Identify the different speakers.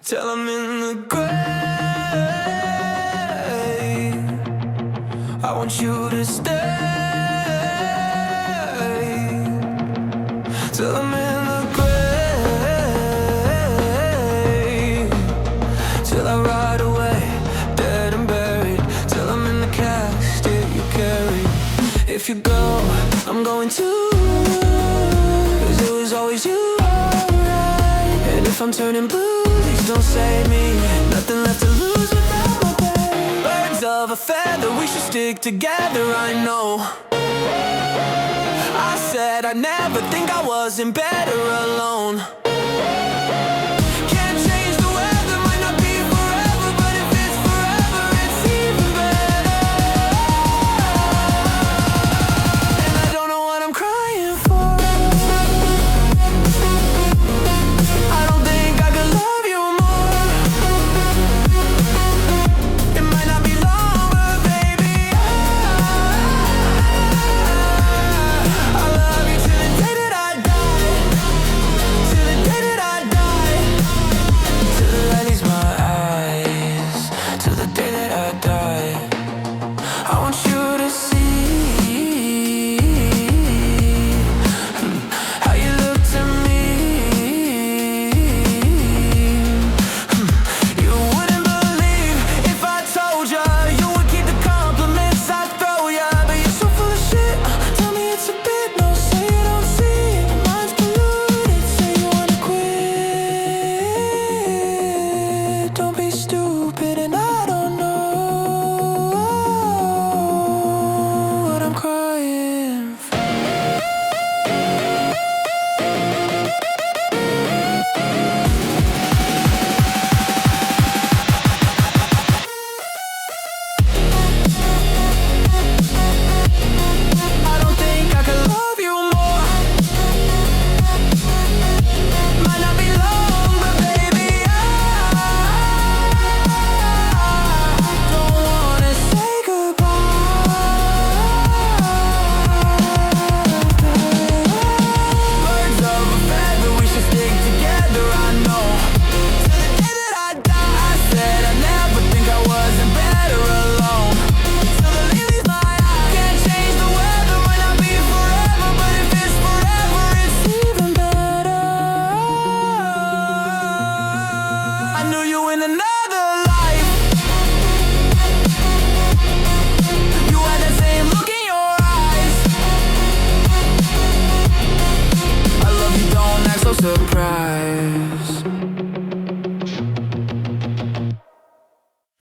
Speaker 1: till I'm in the grave. I want you to stay till I'm in the grave, till I ride away, dead and buried, till I'm in the casket you carry. If you go, I'm going too, 'cause it was always you, alright. And if I'm turning blue, please don't save me. Nothing left to lose without my babe. Birds of a feather, we should stick together, I know. I said I'd never think I wasn't better alone. Can't change the weather, might not be forever, but if it's forever, it's even better. And I don't know what I'm crying for. I don't think I could love you more. It might not be long, but baby, I love you till the day that I die. Till the day that I die. Till the light leaves my eyes. Till the day that I die. I want you to see how you looked at me. You wouldn't believe if I told you you would keep the compliments I throw ya. But you're so full of shit. Tell me it's a bit, no, say you don't see it. Mind's polluted, say you wanna quit. Don't be stupid, and I don't know what I'm crying for. I don't think I could love you more. Might not be long, but baby, I don't wanna say goodbye. Birds of a feather, we should stick together, I know. Till the day that I die, I said I'd never think I wasn't better alone. Till the lilies my eyes. Can't change the weather, might not be forever, but if it's forever, it's even better. I knew you in another life. You had that same look in your eyes. I love you, don't act so surprised.